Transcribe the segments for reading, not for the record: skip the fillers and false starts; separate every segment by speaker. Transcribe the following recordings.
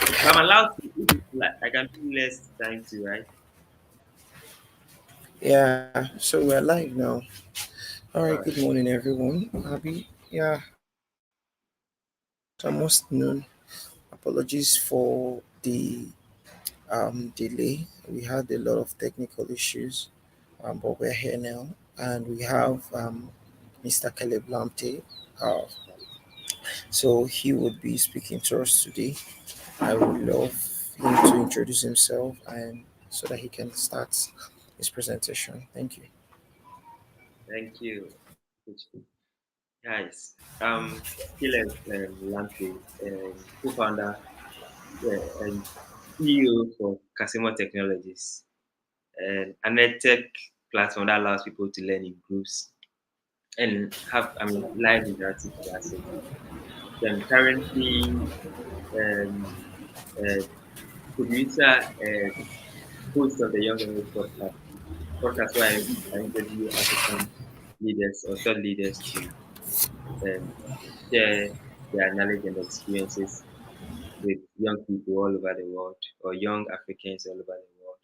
Speaker 1: If I'm allowed to, if it's like I can do less time to, right?
Speaker 2: Yeah, so we're live now. All right,
Speaker 1: All
Speaker 2: good
Speaker 1: right.
Speaker 2: morning, everyone. Abby, yeah, it's almost noon. Apologies for the delay. We had a lot of technical issues, but we're here now, and we have Mr. Caleb Lamte. Uh, so he would be speaking to us today. I would love him to introduce himself and so that he can start his presentation. Thank you.
Speaker 1: Thank you. Guys, Caleb Lampe, co-founder and CEO for Casimo Technologies, an edtech platform that allows people to learn in groups and have, live interactive classes. Currently, um, uh, producer and host of the Young Earth podcast where I interview African leaders or thought leaders to um, share their knowledge and experiences with young people all over the world or young Africans all over the world.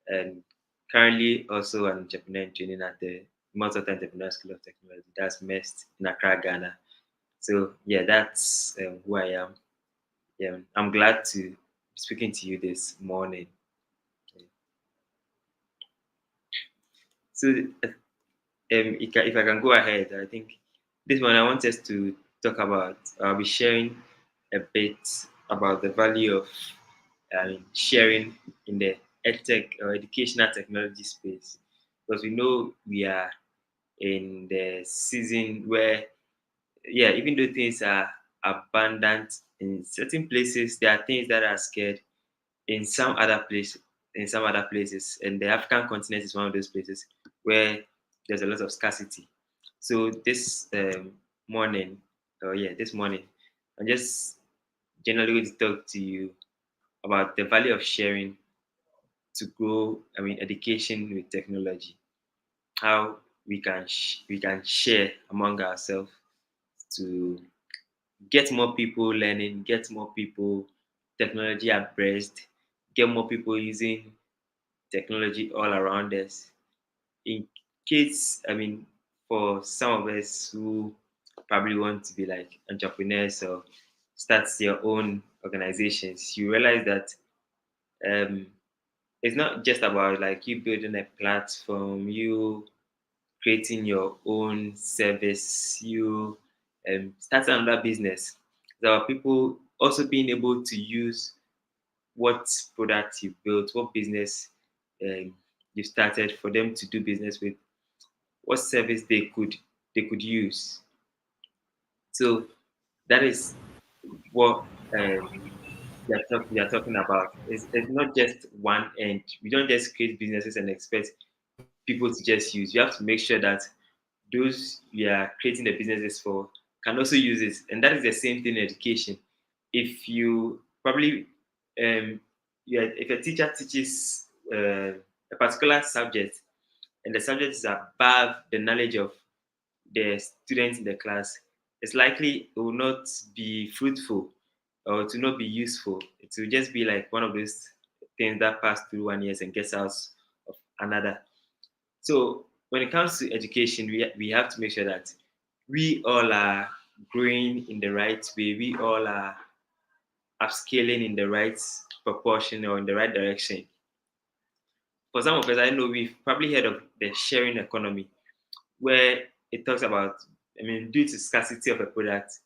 Speaker 1: And currently also an entrepreneur in training at the Multi Entrepreneur School of Technology. That's MEST in Accra, Ghana. So yeah, that's who I am. Yeah, I'm glad to be speaking to you this morning. So if I can go ahead, I think this one I want us to talk about. I'll be sharing a bit about the value of sharing in the edtech or educational technology space, because we know we are in the season where, yeah, even though things are abundant in certain places, there are things that are scared in some other place in some other places, and the African continent is one of those places where there's a lot of scarcity. So this morning, this morning, I'm just generally going to talk to you about the value of sharing to grow. Education with technology, how we can share among ourselves to get more people learning, get more people technology abreast, get more people using technology all around us. In case, for some of us who probably want to be like entrepreneurs or start your own organizations, you realize that um, it's not just about like you building a platform, you creating your own service, you starting another business. There are people also being able to use what product you built, what business um, you started for them to do business with, what service they could use. So that is what we are talking about. It's not just one end. We don't just create businesses and expect people to just use. You have to make sure that those you are creating the businesses for can also use it. And that is the same thing in education. If you probably if a teacher teaches a particular subject and the subject is above the knowledge of the students in the class, it's likely it will not be fruitful or to not be useful. It will just be like one of those things that pass through one ear and gets out of another. So when it comes to education, we have to make sure that we all are growing in the right way. We all are upscaling in the right proportion or in the right direction. For some of us, I know we've probably heard of the sharing economy, where it talks about, due to scarcity of a product,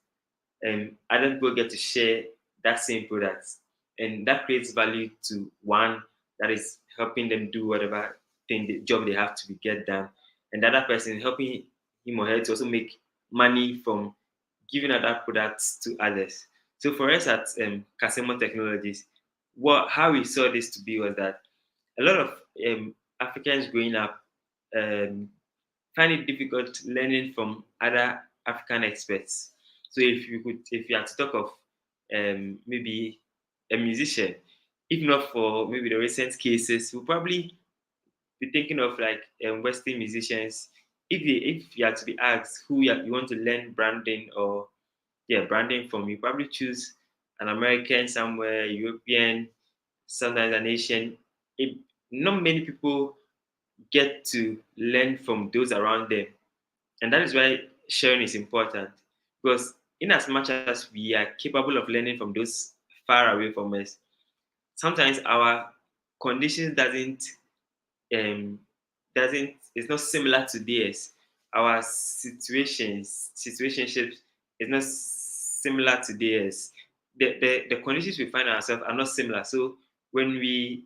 Speaker 1: other people get to share that same product, and that creates value to one that is helping them do whatever thing the job they have to be get done, and the other person helping him or her to also make money from giving other products to others. So for us at Casemo Technologies, what how we saw this to be was that a lot of Africans growing up um, find it difficult learning from other African experts. So if you had to talk of maybe a musician, if not for maybe the recent cases, we'll probably be thinking of like Western musicians. If you had to be asked who you want to learn branding or branding from, you probably choose an American somewhere, European, sometimes an Asian. It, not many people get to learn from those around them. And that is why sharing is important. Because in as much as we are capable of learning from those far away from us, sometimes our conditions um doesn't it's not similar to theirs. Our situationships is not similar to theirs. The conditions we find ourselves are not similar. So when we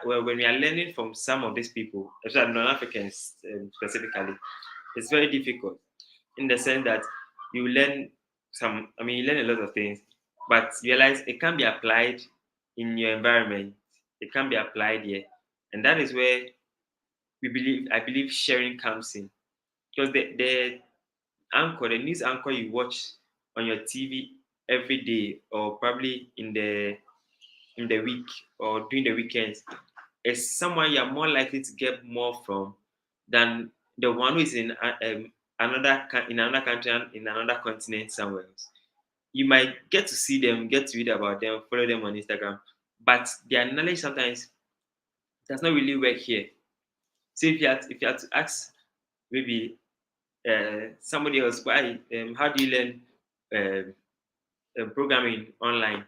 Speaker 1: when we are learning from some of these people, especially non-Africans specifically, it's very difficult in the sense that you learn you learn a lot of things, but you realize it can be applied in your environment. It can be applied here. And that is where I believe sharing comes in. Because the news anchor you watch on your TV every day or probably in the week or during the weekends is someone you're more likely to get more from than the one who is in another country and in another continent somewhere else. You might get to see them, get to read about them, follow them on Instagram, but their knowledge sometimes does not really work here. So if you had to ask maybe somebody else, why how do you learn programming online?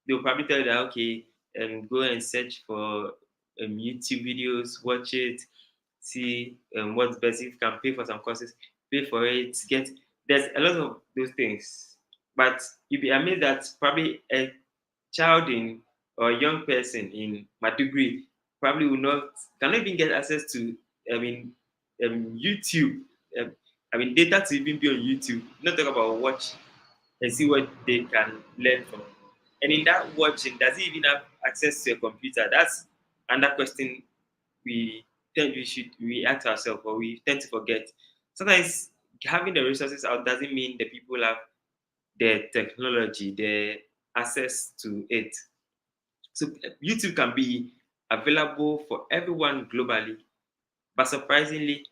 Speaker 1: They'll probably tell you that okay, go and search for YouTube videos, watch it, see what's best. If you can pay for some courses, pay for it. Get There's a lot of those things, but you'd be amazed that probably a child in or a young person in Maduguri probably will not cannot even get access to I mean YouTube. Um, data to even be on YouTube. Not talk about watch and see what they can learn from. And in that watching, does he even have access to a computer? That's another question we ask ourselves or we tend to forget. Sometimes having the resources out doesn't mean the people have the technology, the access to it. So YouTube can be available for everyone globally, but surprisingly,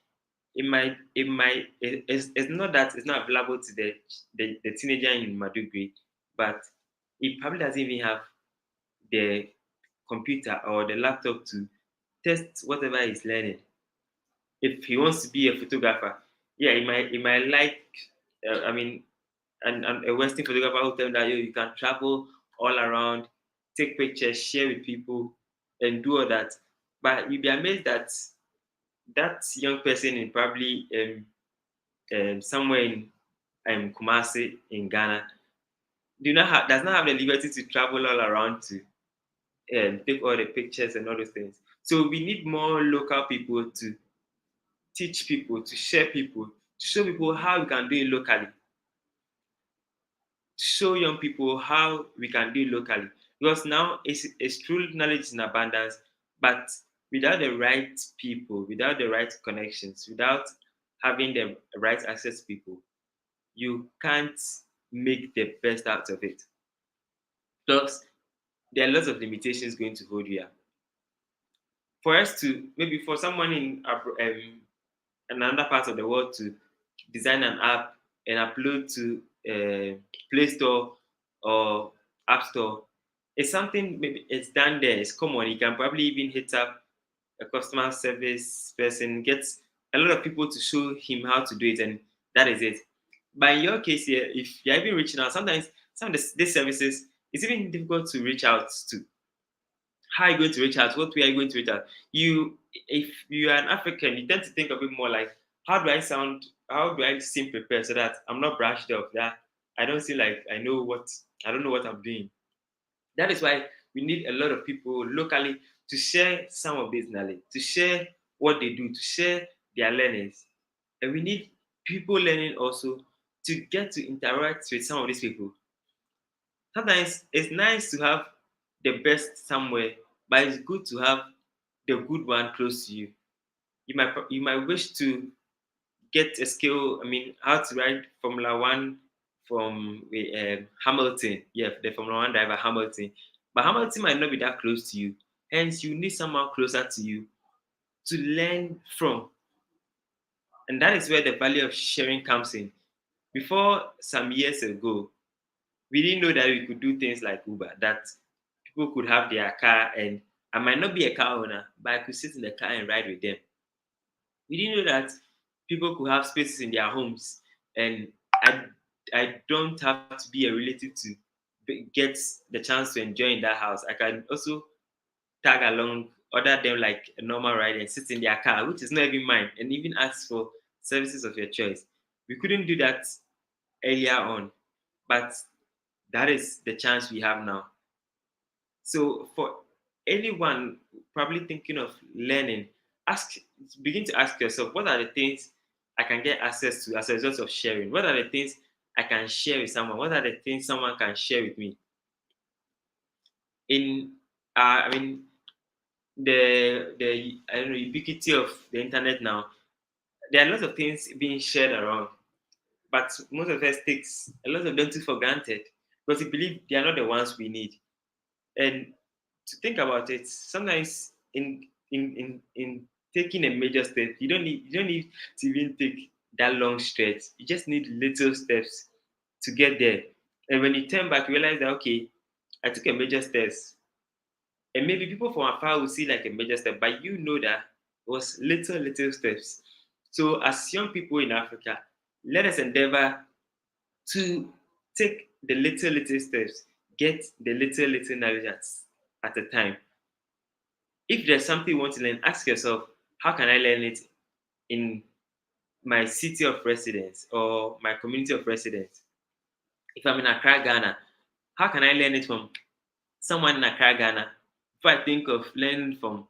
Speaker 1: it's not that it's not available to the teenager in Madugri, but he probably doesn't even have the computer or the laptop to test whatever he's learning. If he wants to be a photographer, yeah, he might like I mean and a Western photographer who tell him that you can travel all around, take pictures, share with people, and do all that. But you'd be amazed that that young person in probably somewhere in Kumasi in Ghana does not have the liberty to travel all around to take all the pictures and all those things. So we need more local people to teach people, to share people, to show people how we can do it locally, show young people how we can do it locally. Because now it's true knowledge in abundance, but without the right people, without the right connections, without having the right access to people, you can't make the best out of it. Plus, there are lots of limitations going to hold you up. For us to maybe for someone in another part of the world to design an app and upload to Play Store or App Store, it's something maybe it's done there. It's common. You can probably even hit up a customer service person, get a lot of people to show him how to do it, and that is it. But in your case here, if you're even reaching out, sometimes some of these services it's even difficult to reach out to. How are you going to reach out? What way are you going to reach out? If you are an African, you tend to think of it more like, how do I sound? How do I seem prepared so that I'm not brushed off? That I don't seem like I don't know what I'm doing. That is why we need a lot of people locally to share some of this knowledge, to share what they do, to share their learnings. And we need people learning also to get to interact with some of these people. Sometimes it's nice to have the best somewhere, but it's good to have the good one close to you. You might wish to get a skill. How to ride Formula One from Hamilton. Yeah, the Formula One driver Hamilton. But Hamilton might not be that close to you. Hence, you need someone closer to you to learn from. And that is where the value of sharing comes in. Before some years ago, We didn't know that we could do things like Uber, that people could have their car and I might not be a car owner, but I could sit in the car and ride with them. We didn't know that people could have spaces in their homes and I, I don't have to be a relative to get the chance to enjoy in that house. I can also tag along, order them like a normal ride and sit in their car, which is not even mine, and even ask for services of your choice. We couldn't do that earlier on, but that is the chance we have now. So for anyone probably thinking of learning, ask begin to ask yourself, what are the things I can get access to as a result of sharing? What are the things I can share with someone? What are the things someone can share with me? In I mean the I don't know ubiquity of the internet now, there are lots of things being shared around, but most of us takes a lot of them took for granted because we believe they are not the ones we need. And to think about it, sometimes in taking a major step, you don't need to even take that long stretch. You just need little steps to get there. And when you turn back, you realize that okay, I took a major steps. And maybe people from afar will see like a major step, but you know that it was little steps. So as young people in Africa, let us endeavor to take the little steps, get the little knowledge at a time. If there's something you want to learn, ask yourself, how can I learn it in my city of residence or my community of residence? If I'm in Accra, Ghana, how can I learn it from someone in Accra, Ghana? If I think of learning from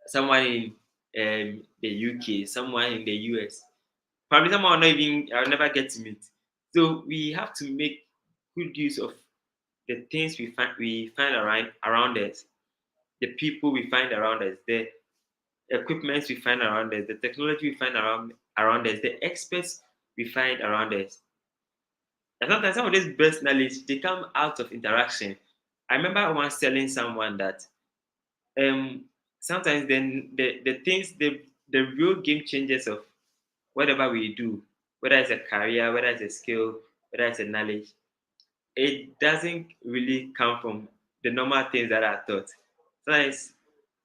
Speaker 1: someone in the UK, someone in the US, probably someone I'll never get to meet. So we have to make good use of the things we find around us, the people we find around us, the equipment we find around us, the technology we find around us, the experts we find around us. And sometimes some of this best knowledge they come out of interaction. I remember once telling someone that um sometimes then the things the real game changers of whatever we do, whether it's a career, whether it's a skill, whether it's a knowledge, it doesn't really come from the normal things that are taught. Sometimes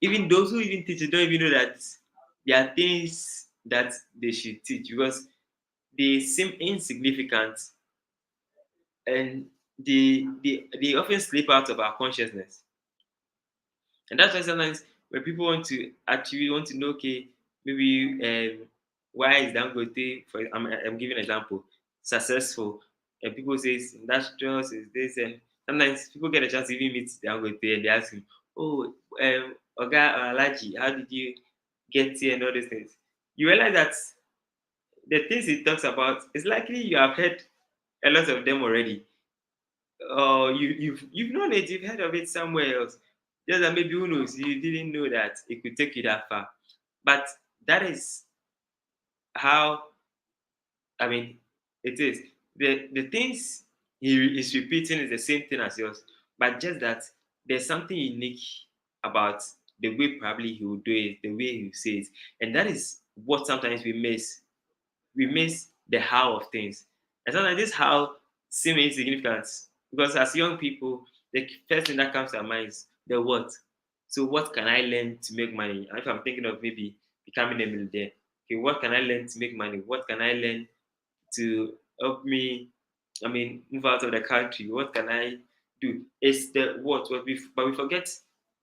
Speaker 1: even those who even teach it don't even know that there are things that they should teach because they seem insignificant and they often slip out of our consciousness. And that's why sometimes when people want to actually want to know, okay, maybe why is Dangote, I'm giving an example, successful, and people say it's industrials, is this, and sometimes people get a chance to even meet Dangote and they ask him, oh, Oga Alaji, how did you get here and all these things? You realize that the things he talks about is likely you have heard a lot of them already. Or you've known it, you've heard of it somewhere else. Just that maybe who knows, you didn't know that it could take you that far. But that is how I mean it is. The things he is repeating is the same thing as yours, but just that there's something unique about the way probably he will do it, the way he says, and that is what sometimes we miss. We miss the how of things. And sometimes this how seem insignificant because as young people, the first thing that comes to our mind is the what. So what can I learn to make money? And if I'm thinking of maybe becoming a millionaire, okay, what can I learn to make money? What can I learn to help me? I mean, move out of the country. What can I do? It's the what, but we forget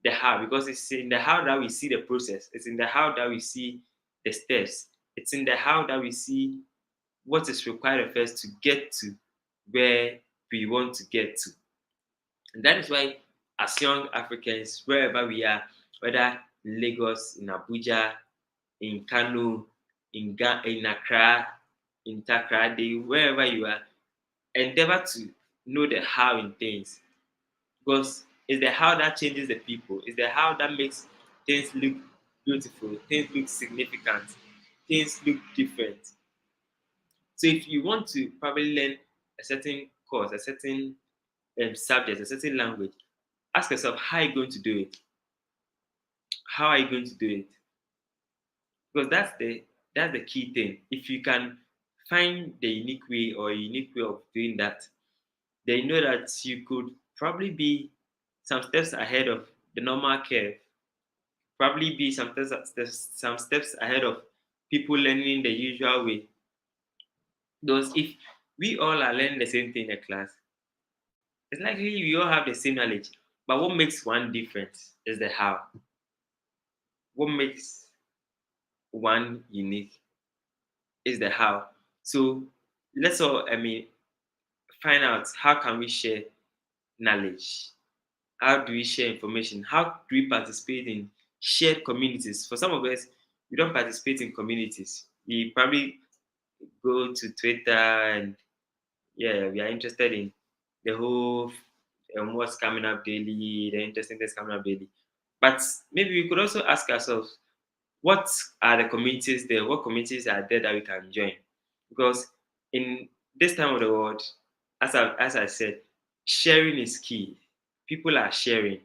Speaker 1: the how because it's in the how that we see the process. It's in the how that we see the steps. It's in the how that we see what is required of us to get to where we want to get to. And that is why, as young Africans, wherever we are, whether in Lagos, in Abuja, in Kano, in Accra, in Takrady, wherever you are, endeavor to know the how in things. Because it's the how that changes the people. It's the how that makes things look beautiful, things look significant, things look different. So if you want to probably learn a certain course, a certain subject, a certain language, ask yourself, how are you going to do it? How are you going to do it? Because that's the key thing. If you can find the unique way or a unique way of doing that, They know that you could probably be some steps ahead of the normal curve, probably be some steps ahead of people learning the usual way. Those if we all are learning the same thing in a class, it's likely we all have the same knowledge. But what makes one difference is the how. What makes one unique is the how. So let's all, find out how can we share knowledge. How do we share information? How do we participate in shared communities? For some of us, we don't participate in communities. We probably go to Twitter and yeah, we are interested in the whole what's coming up daily, the interesting things coming up daily. But maybe we could also ask ourselves, what are the communities there? What communities are there that we can join? Because in this time of the world, as I said, sharing is key. People are sharing,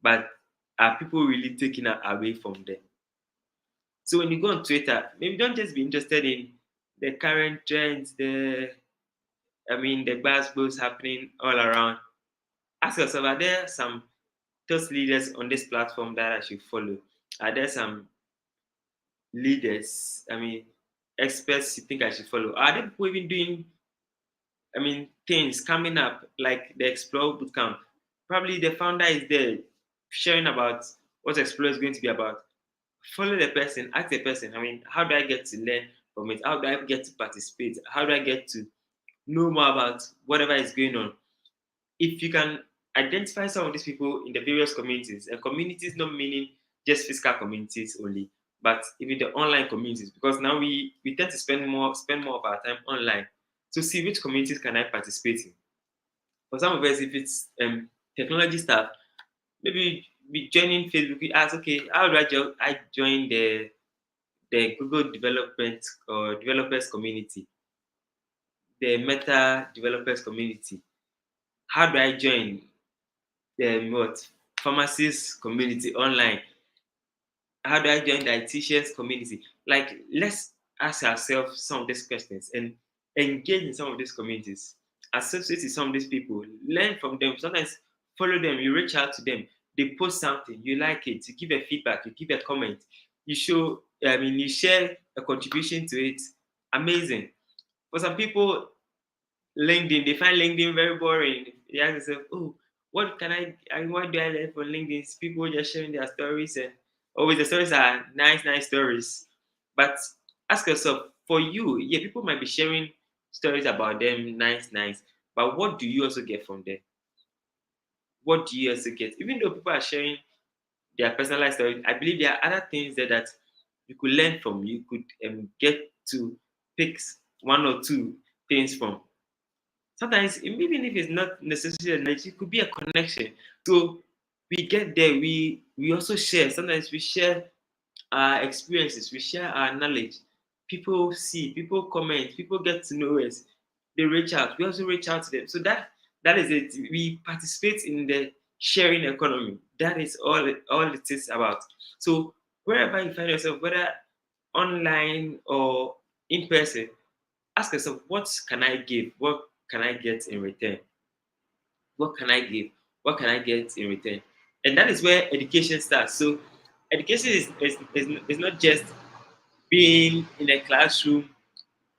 Speaker 1: but are people really taking it away from them? So when you go on Twitter, maybe don't just be interested in the current trends, the buzz happening all around. Ask yourself, are there some thought leaders on this platform that I should follow? Are there some leaders, experts you think I should follow? Are there people even doing, things coming up like the Explore Bootcamp? Probably the founder is there sharing about what Explore is going to be about. Follow the person, ask the person, how do I get to learn from it? How do I get to participate? How do I get to know more about whatever is going on? If you can identify some of these people in the various communities, and communities not meaning just physical communities only, but even the online communities, because now we tend to spend more of our time online to see which communities can I participate in. For some of us, if it's technology stuff, maybe we joining Facebook, we ask, okay, how do I join the Google development or developers community, the Meta developers community? How do I join the what pharmacists community online? How do I join the teachers community? Like, let's ask ourselves some of these questions and engage in some of these communities, associate with some of these people, learn from them. Sometimes follow them, you reach out to them, they post something, you like it, you give a feedback, you give a comment, you show, you share a contribution to it. Amazing. For some people, LinkedIn, they find LinkedIn very boring. They ask themselves, oh, what do I learn from LinkedIn? People just sharing their stories, and always the stories are nice, nice stories. But ask yourself, for you, yeah, people might be sharing stories about them, nice, nice. But what do you also get from them? What do you also get? Even though people are sharing their personalized stories, I believe there are other things there that you could learn from. You could get to pick one or two things from. Sometimes even if it's not necessarily a knowledge, it could be a connection. So we get there, we also share. Sometimes we share our experiences, we share our knowledge. People see, people comment, people get to know us. They reach out. We also reach out to them. So that is it. We participate in the sharing economy. That is all it is about. So wherever you find yourself, whether online or in person, ask yourself, what can I give? What can I get in return? What can I give? What can I get in return? And that is where education starts. So education is not just being in a classroom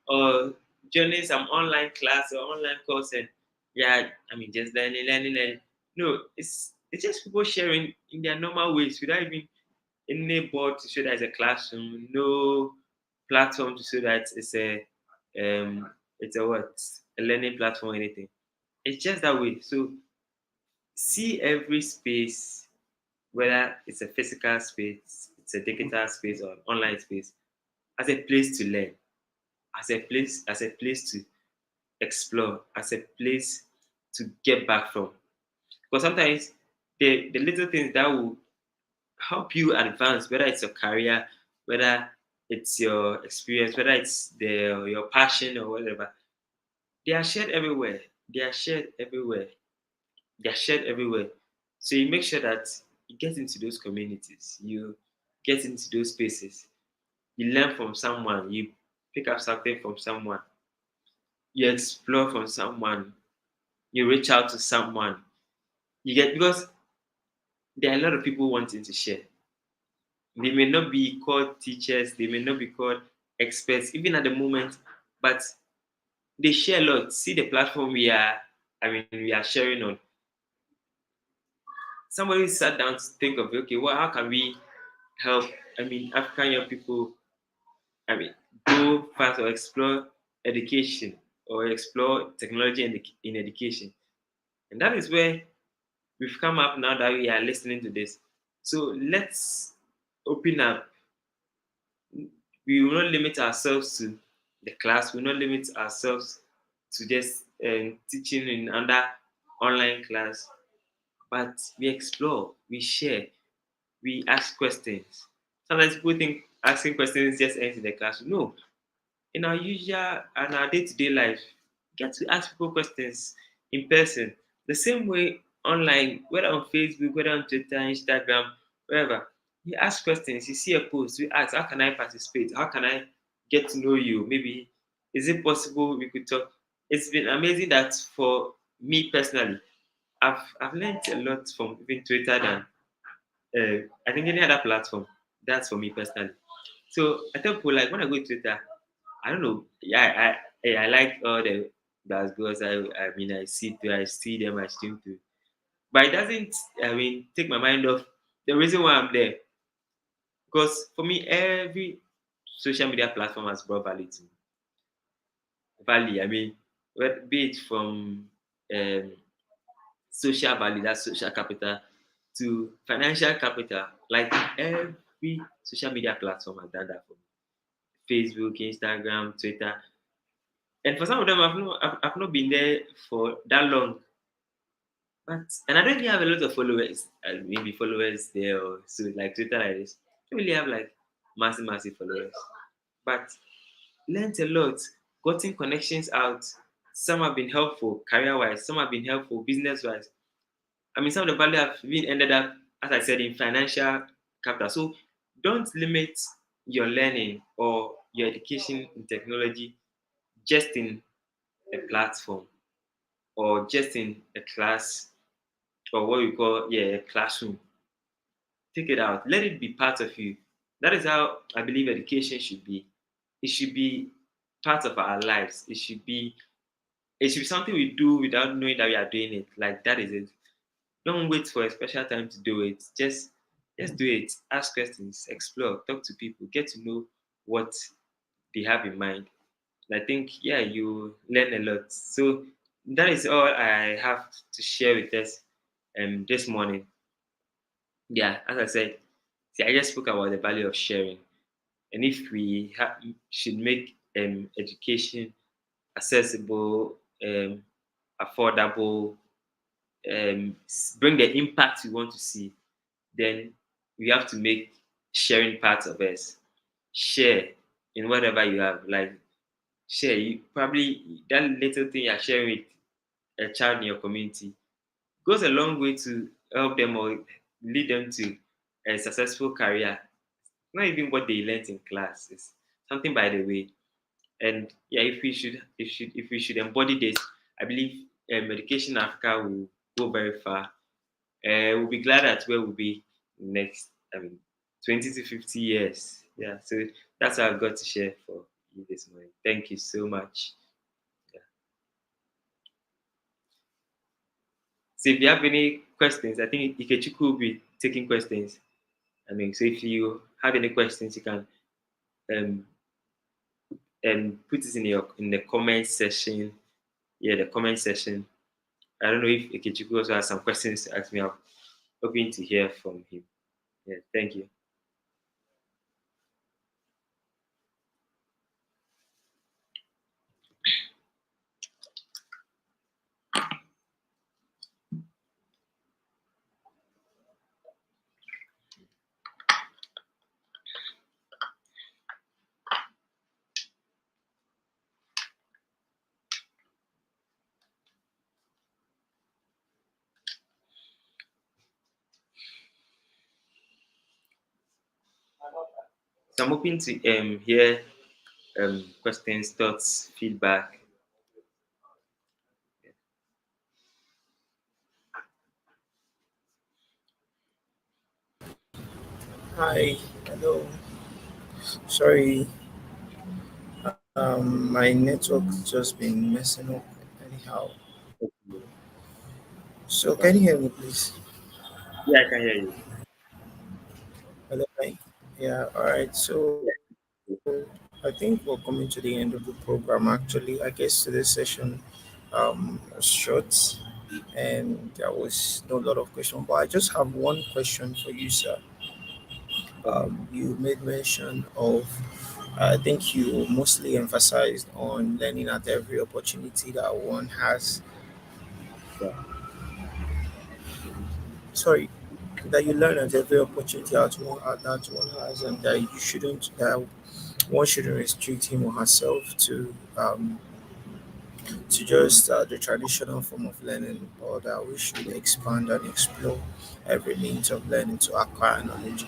Speaker 1: or joining some online class or online course and yeah, just learning. No, it's just people sharing in their normal ways without even any board to show that it's a classroom, no platform to show that it's a what a learning platform or anything. It's just that way. So see every space, whether it's a physical space, it's a digital space or an online space, as a place to learn, as a place to explore, as a place to get back from. Because sometimes the little things that will help you advance, whether it's your career, whether it's your experience, whether it's your passion or whatever, they are shared everywhere. They are shared everywhere. They are shared everywhere. So you make sure that you get into those communities, you get into those spaces, you learn from someone, you pick up something from someone, you explore from someone, You reach out to someone. You get because there are a lot of people wanting to share. They may not be called teachers, they may not be called experts, even at the moment, but they share a lot. See the platform we are sharing on. Somebody sat down to think of, okay, well, how can we help? African young people. I mean, go fast or explore education or explore technology in education, and that is where we've come up now that we are listening to this. So let's open up. We will not limit ourselves to the class. We will not limit ourselves to just teaching in under online class, but we explore, we share, we ask questions. Sometimes people think asking questions just ends in the classroom. No, in our day-to-day life, get to ask people questions in person. The same way online, whether on Facebook, whether on Twitter, Instagram, wherever. You ask questions, you see a post, you ask, how can I participate? How can I get to know you? Maybe is it possible we could talk? It's been amazing that for me personally, I've learned a lot from even Twitter than I think any other platform. That's for me personally. So I tell people like when I go to Twitter, I don't know. Yeah, I like all the girls. I see them, I stream through. But it doesn't take my mind off the reason why I'm there. Because for me, every social media platform has brought value to me. Value, be it from um, social value, that's social capital, to financial capital. Like every social media platform has done that for me. Facebook, Instagram, Twitter. And for some of them, I've not been there for that long. But and I don't really have a lot of followers. Maybe followers there or so like Twitter like this. I don't really have like massive followers. But learned a lot, gotten connections out. Some have been helpful career wise, some have been helpful business wise. Some of the value have been ended up, as I said, in financial capital. So don't limit your learning or your education in technology just in a platform or just in a class or what we call a classroom. Take it out. Let it be part of you. That is how I believe education should be. It should be part of our lives. It should be something we do without knowing that we are doing it. Like that is it. Don't wait for a special time to do it. Just do it. Ask questions, explore, talk to people, get to know what they have in mind. And I think you learn a lot. So that is all I have to share with us this morning. Yeah, as I said, see, I just spoke about the value of sharing, and if we should make education accessible, affordable, bring the impact we want to see, then we have to make sharing part of us. Share in whatever you have, like share. You probably that little thing you're sharing with a child in your community goes a long way to help them or lead them to a successful career. Not even what they learned in class. It's something by the way. And if we should embody this, I believe education in Africa will go very far. We'll be glad at where we'll be next. 20 to 50 years. Yeah. So that's what I've got to share for you this morning. Thank you so much. Yeah. So if you have any questions, I think Ikechuku will be taking questions. So if you have any questions, you can um, put it in the comment section. Yeah, the comment section. I don't know if Ikechuku also has some questions to ask me. I'm hoping to hear from him. Yeah, thank you. So I'm hoping to hear questions, thoughts, feedback.
Speaker 2: Hi, hello. Sorry, my network just been messing up anyhow.
Speaker 1: Okay, no
Speaker 2: So can you
Speaker 1: problem.
Speaker 2: hear me, please?
Speaker 1: Yeah, I can hear you.
Speaker 2: Hello, hi. Yeah, all right. So
Speaker 1: Yeah.
Speaker 2: I think we're coming to the end of the program. Actually, I guess today's session was short, and there was no lot of questions. But I just have one question for you, sir.
Speaker 1: Okay.
Speaker 2: You made mention of, I think you mostly emphasized on learning at every opportunity that one has.
Speaker 1: Yeah.
Speaker 2: Sorry, that you learn at every opportunity that one has, and that that one shouldn't restrict him or herself to just the traditional form of learning, or that we should expand and explore every means of learning to acquire knowledge.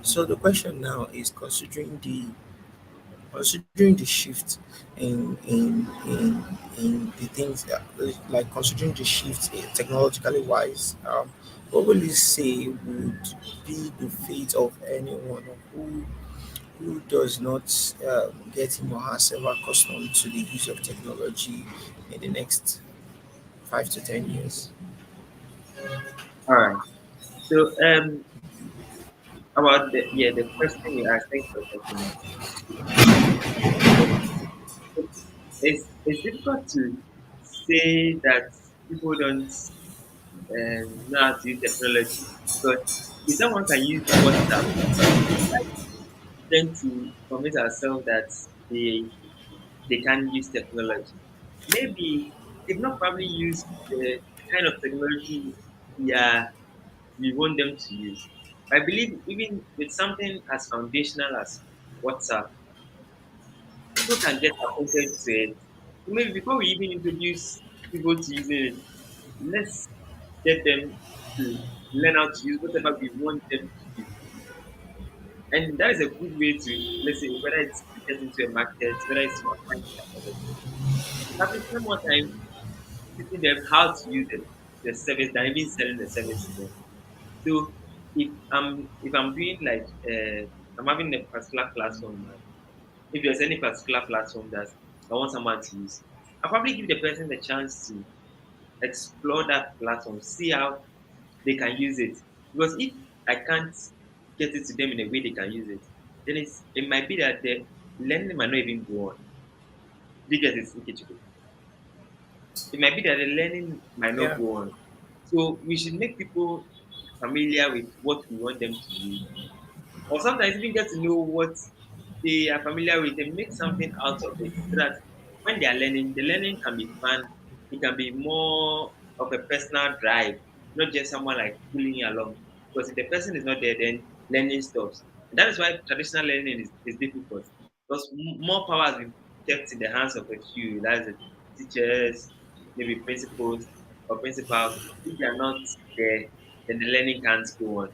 Speaker 2: So the question now is considering the shift in the things that, like considering the shift technologically wise, what will you say would be the fate of anyone who does not get him or herself accustomed to the use of technology in the next 5 to 10 years?
Speaker 1: All right. So about the question you asked, thanks for the question. It's difficult to say that people don't know how to use technology, but if someone can use WhatsApp, tend to convince ourselves that they can use technology. Maybe they've not probably used the kind of technology we want them to use. I believe even with something as foundational as WhatsApp, people can get acquainted to it. Maybe before we even introduce people to using it, let's get them to learn how to use whatever we want them to use. And that is a good way to, let's say, whether it's to get into a market, whether it's to acquire technology. Probably spend more time teaching them how to use the service than even selling the service to them. So if I'm doing like I'm having a particular platform, and if there's any particular platform that I want someone to use, I'll probably give the person the chance to explore that platform, see how they can use it. Because if I can't get it to them in a way they can use it, then it might be that the learning might not even go on. Because it's Ikechukwu. It might be that the learning might not
Speaker 2: Yeah,
Speaker 1: go on. So we should make people familiar with what we want them to use, or sometimes even get to know what they are familiar with and make something out of it, so that when they are learning, the learning can be fun. It can be more of a personal drive, not just someone like pulling you along. Because if the person is not there, then learning stops. And that is why traditional learning is difficult, because more power has been kept in the hands of a few. That's the teachers, maybe principals or principals. If they are not there, then the learning can't go on,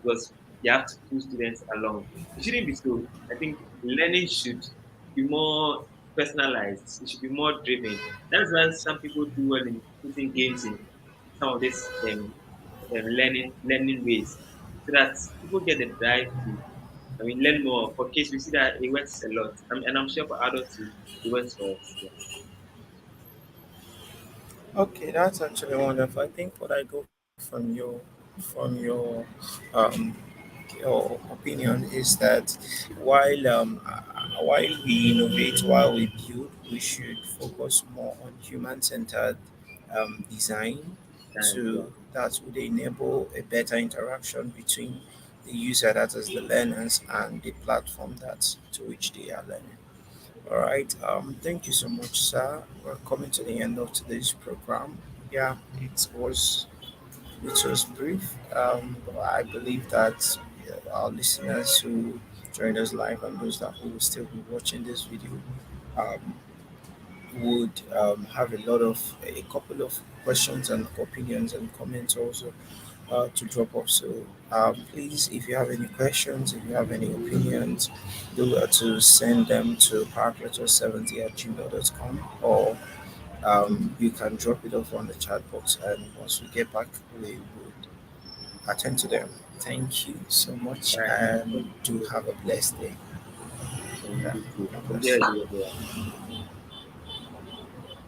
Speaker 1: because you have to pull students along. It shouldn't be so. I think learning should be more personalized. It should be more driven. That's why some people do well in putting games in some of these learning ways, so that people get the drive to, learn more. For kids, we see that it works a lot, and I'm sure for adults too, it works for us. Yeah.
Speaker 2: okay, that's actually wonderful. I think what I go from um, your opinion is that while we innovate, while we build, we should focus more on human-centered design
Speaker 1: Yeah.
Speaker 2: to that would enable a better interaction between the user, that is the learners, and the platform that to which they are learning. All right. Thank you so much, sir. We're coming to the end of today's program. Yeah, it was brief, but I believe that our listeners who joined us live and those that who will still be watching this video um, would have a couple of questions and opinions and comments also to drop off. So please, if you have any questions, if you have any opinions, do to send them to parakletus70@gmail.com, or you can drop it off on the chat box, and once we get back, we would attend to them. Thank you so much,
Speaker 1: All right.
Speaker 2: and
Speaker 1: Thank
Speaker 2: do
Speaker 1: you.
Speaker 2: have a blessed day.
Speaker 1: And
Speaker 2: Yeah,
Speaker 1: you too.
Speaker 2: God
Speaker 1: Enjoy
Speaker 2: bless you.
Speaker 1: your day.